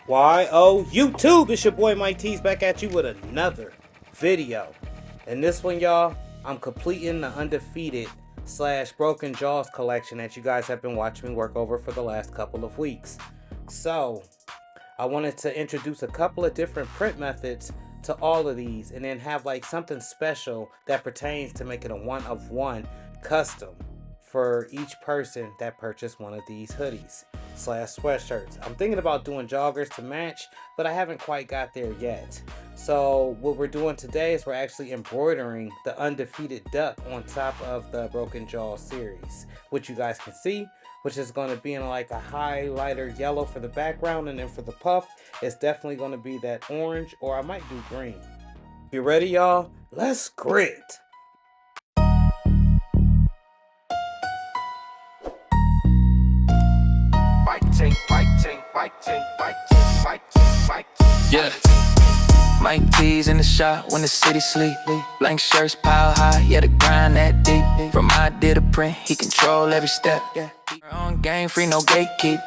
YO YouTube, it's your boy Mike T's back at you with another video. And this one, y'all, I'm completing the Undefeated / Broken Jaws collection that you guys have been watching me work over for the last couple of weeks. So, I wanted to introduce a couple of different print methods to all of these and then have like something special that pertains to making a one-of-one custom for each person that purchased one of these hoodies / sweatshirts. I'm thinking about doing joggers to match, but I haven't quite got there yet. So what we're doing today is we're actually embroidering the Undefeated Duck on top of the Broken Jaws series, which you guys can see, which is going to be in like a highlighter yellow for the background, and then for the puff, it's definitely going to be that orange, or I might do green. You ready, y'all? Let's grit! Yeah. Mike T's in the shop when the city sleep. Blank shirts pile high, yeah, the grind that deep. From idea to print, he control every step. On game, free, no gatekeep.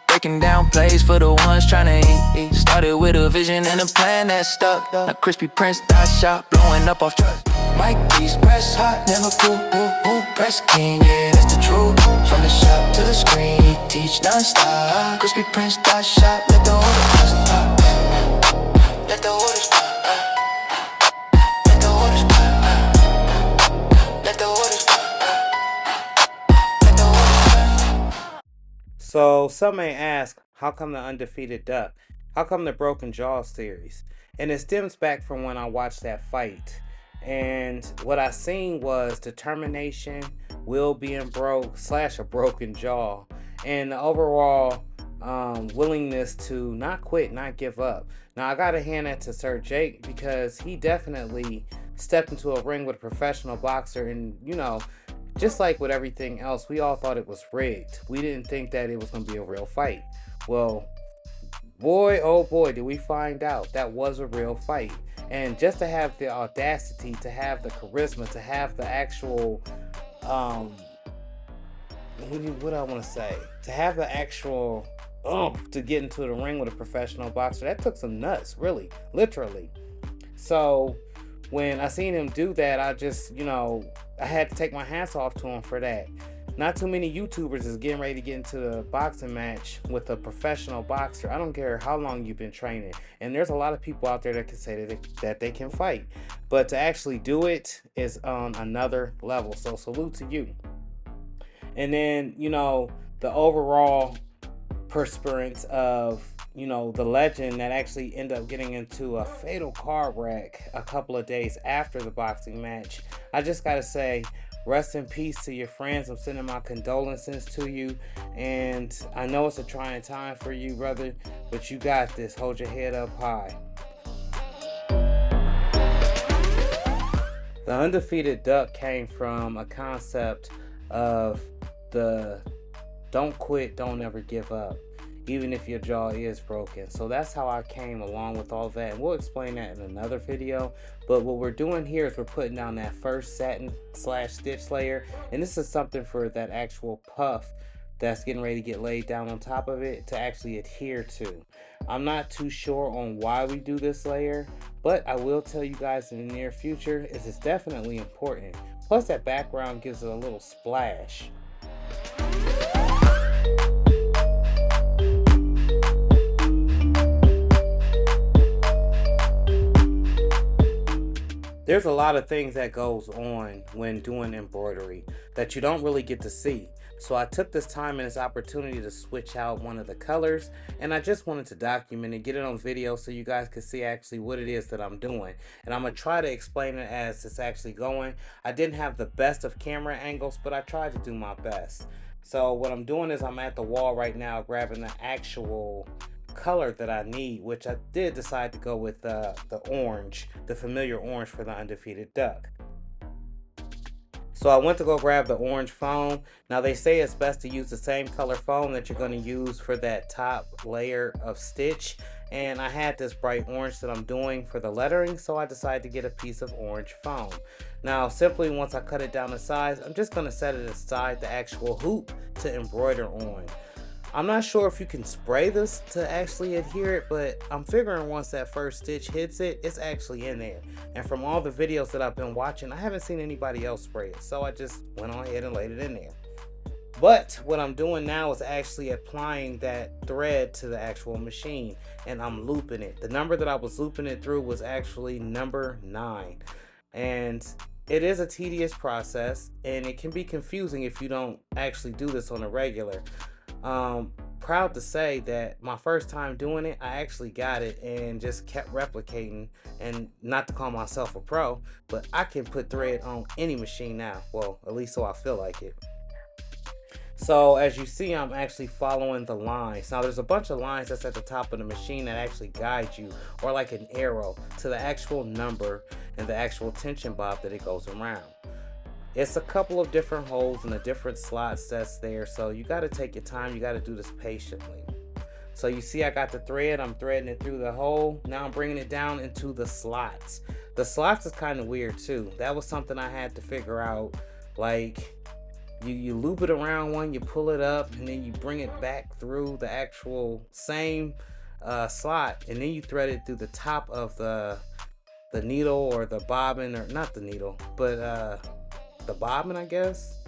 Breaking down plays for the ones tryna eat. Started with a vision and a plan that stuck. Now crispy prints, dot shop, blowing up off trucks. Mike T's press hot, never cool. Press king, yeah, that's the truth. From the shop to the screen, teach non-stop. Crispy prints, dot shop, let the order stop. Let the orders pop. Let the orders pop. Let the orders pop. Let the orders pop. So some may ask, how come the Undefeated Duck? How come the Broken Jaws series? And it stems back from when I watched that fight. And what I seen was determination, will being broke / a broken jaw, and the overall willingness to not quit, not give up. Now I gotta hand that to Sir Jake, because he definitely stepped into a ring with a professional boxer, and you know, just like with everything else, we all thought it was rigged. We didn't think that it was gonna be a real fight. Well, boy, oh boy, did we find out that was a real fight. And just to have the audacity, to have the charisma, to have the actual what I want to say, to have the actual to get into the ring with a professional boxer, that took some nuts, really, literally. So when I seen him do that, I just, I had to take my hats off to him for that. Not too many YouTubers is getting ready to get into a boxing match with a professional boxer. I don't care how long you've been training. And there's a lot of people out there that can say that they can fight. But to actually do it is on another level. So salute to you. And then, the overall perseverance of, the legend that actually ended up getting into a fatal car wreck a couple of days after the boxing match. I just got to say, rest in peace to your friends. I'm sending my condolences to you. And I know it's a trying time for you, brother, but you got this. Hold your head up high. The Undefeated Duck came from a concept of the don't quit, don't ever give up, even if your jaw is broken. So that's how I came along with all that, and we'll explain that in another video. But what we're doing here is we're putting down that first satin / stitch layer, and this is something for that actual puff that's getting ready to get laid down on top of it to actually adhere to. I'm not too sure on why we do this layer, but I will tell you guys in the near future it's definitely important. Plus that background gives it a little splash. There's a lot of things that goes on when doing embroidery that you don't really get to see. So I took this time and this opportunity to switch out one of the colors, and I just wanted to document it, get it on video so you guys could see actually what it is that I'm doing. And I'm going to try to explain it as it's actually going. I didn't have the best of camera angles, but I tried to do my best. So what I'm doing is I'm at the wall right now grabbing the actual color that I need, which I did decide to go with the orange, the familiar orange for the Undefeated Duck. So I went to go grab the orange foam. Now they say it's best to use the same color foam that you're going to use for that top layer of stitch. And I had this bright orange that I'm doing for the lettering, so I decided to get a piece of orange foam. Now simply once I cut it down to size, I'm just going to set it aside the actual hoop to embroider on. I'm not sure if you can spray this to actually adhere it, but I'm figuring once that first stitch hits it, it's actually in there. And from all the videos that I've been watching, I haven't seen anybody else spray it. So I just went on ahead and laid it in there. But what I'm doing now is actually applying that thread to the actual machine, and I'm looping it. The number that I was looping it through was actually number 9. And it is a tedious process, and it can be confusing if you don't actually do this on a regular. Proud to say that my first time doing it, I actually got it and just kept replicating. And not to call myself a pro, but I can put thread on any machine now. Well, at least so I feel like it. So as you see, I'm actually following the lines. Now there's a bunch of lines that's at the top of the machine that actually guide you, or like an arrow, to the actual number and the actual tension bob that it goes around. It's a couple of different holes and the different slots that's there, so you got to take your time. You got to do this patiently. So you see I got the thread, I'm threading it through the hole. Now I'm bringing it down into the slots. The slots is kind of weird too. That was something I had to figure out. Like, you loop it around one, you pull it up, and then you bring it back through the actual same slot, and then you thread it through the top of the needle, or the bobbin, or not the needle, but the bobbin, I guess.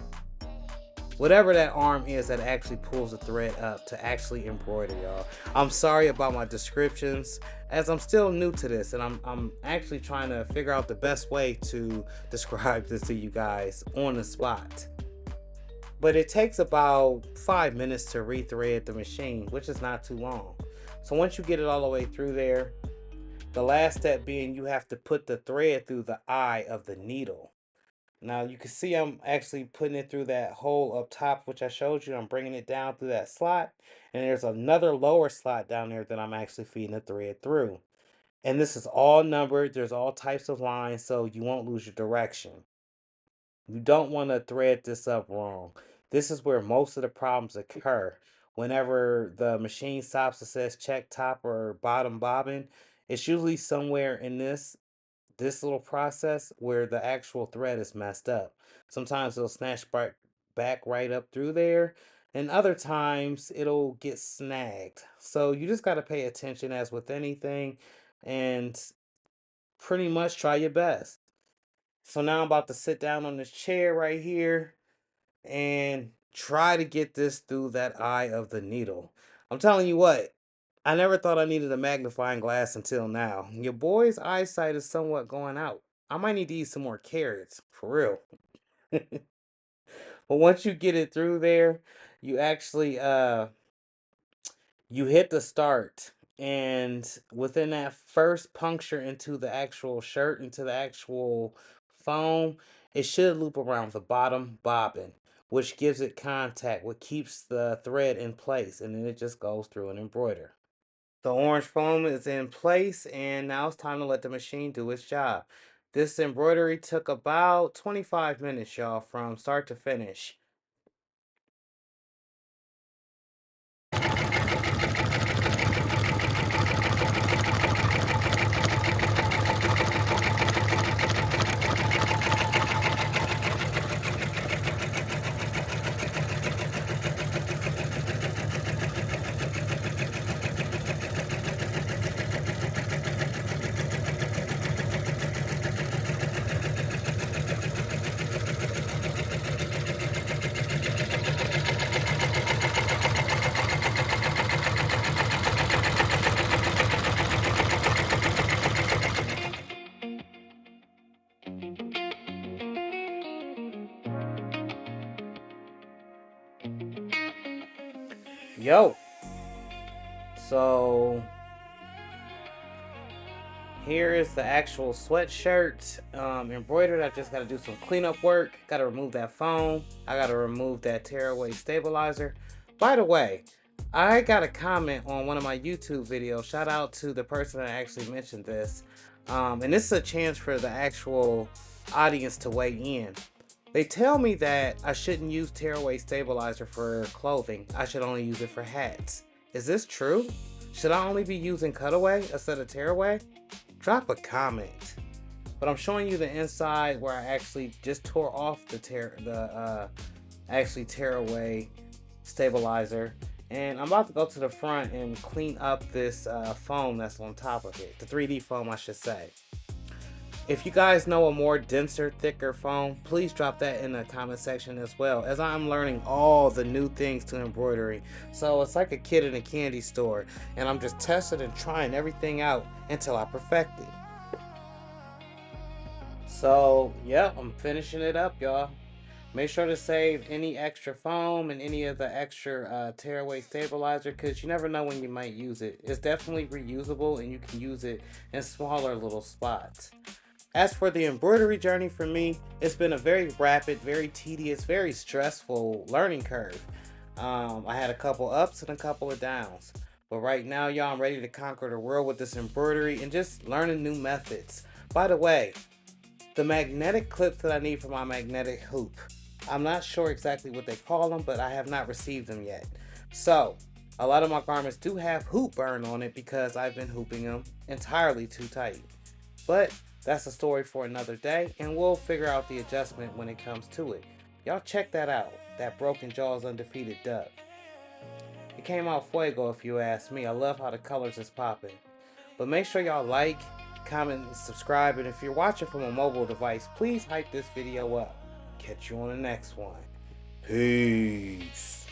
Whatever that arm is that actually pulls the thread up to actually embroider, y'all. I'm sorry about my descriptions, as I'm still new to this, and I'm actually trying to figure out the best way to describe this to you guys on the spot. But it takes about 5 minutes to rethread the machine, which is not too long. So once you get it all the way through there, the last step being you have to put the thread through the eye of the needle. Now you can see I'm actually putting it through that hole up top, which I showed you. I'm bringing it down through that slot, and there's another lower slot down there that I'm actually feeding the thread through. And this is all numbered. There's all types of lines, so you won't lose your direction. You don't want to thread this up wrong. This is where most of the problems occur. Whenever the machine stops and says check top or bottom bobbin, it's usually somewhere in this little process where the actual thread is messed up. Sometimes it'll snatch back right up through there, and other times it'll get snagged. So you just got to pay attention, as with anything, and pretty much try your best. So now I'm about to sit down on this chair right here and try to get this through that eye of the needle. I'm telling you what, I never thought I needed a magnifying glass until now. Your boy's eyesight is somewhat going out. I might need to eat some more carrots, for real. But once you get it through there, you actually you hit the start, and within that first puncture into the actual shirt, into the actual foam, it should loop around the bottom bobbin, which gives it contact, what keeps the thread in place, and then it just goes through and embroider. The orange foam is in place, and now it's time to let the machine do its job. This embroidery took about 25 minutes, y'all, from start to finish. Yo, so here is the actual sweatshirt embroidered. I just got to do some cleanup work. Got to remove that foam. I got to remove that tearaway stabilizer. By the way, I got a comment on one of my YouTube videos. Shout out to the person that actually mentioned this. And this is a chance for the actual audience to weigh in. They tell me that I shouldn't use tearaway stabilizer for clothing. I should only use it for hats. Is this true? Should I only be using cutaway instead of tearaway? Drop a comment. But I'm showing you the inside where I actually just tore off the tearaway stabilizer, And I'm about to go to the front and clean up this foam that's on top of it. The 3D foam, I should say. If you guys know a more denser, thicker foam, please drop that in the comment section as well, as I'm learning all the new things to embroidery. So it's like a kid in a candy store, and I'm just testing and trying everything out until I perfect it. So yeah, I'm finishing it up, y'all. Make sure to save any extra foam and any of the extra tearaway stabilizer, because you never know when you might use it. It's definitely reusable, and you can use it in smaller little spots. As for the embroidery journey for me, it's been a very rapid, very tedious, very stressful learning curve. I had a couple ups and a couple of downs. But right now, y'all, I'm ready to conquer the world with this embroidery and just learning new methods. By the way, the magnetic clips that I need for my magnetic hoop, I'm not sure exactly what they call them, but I have not received them yet. So, a lot of my garments do have hoop burn on it because I've been hooping them entirely too tight. But that's a story for another day, and we'll figure out the adjustment when it comes to it. Y'all check that out, that Broken Jaws Undefeated Duck. It came out fuego if you ask me. I love how the colors is popping. But make sure y'all like, comment, and subscribe, and if you're watching from a mobile device, please hype this video up. Catch you on the next one. Peace.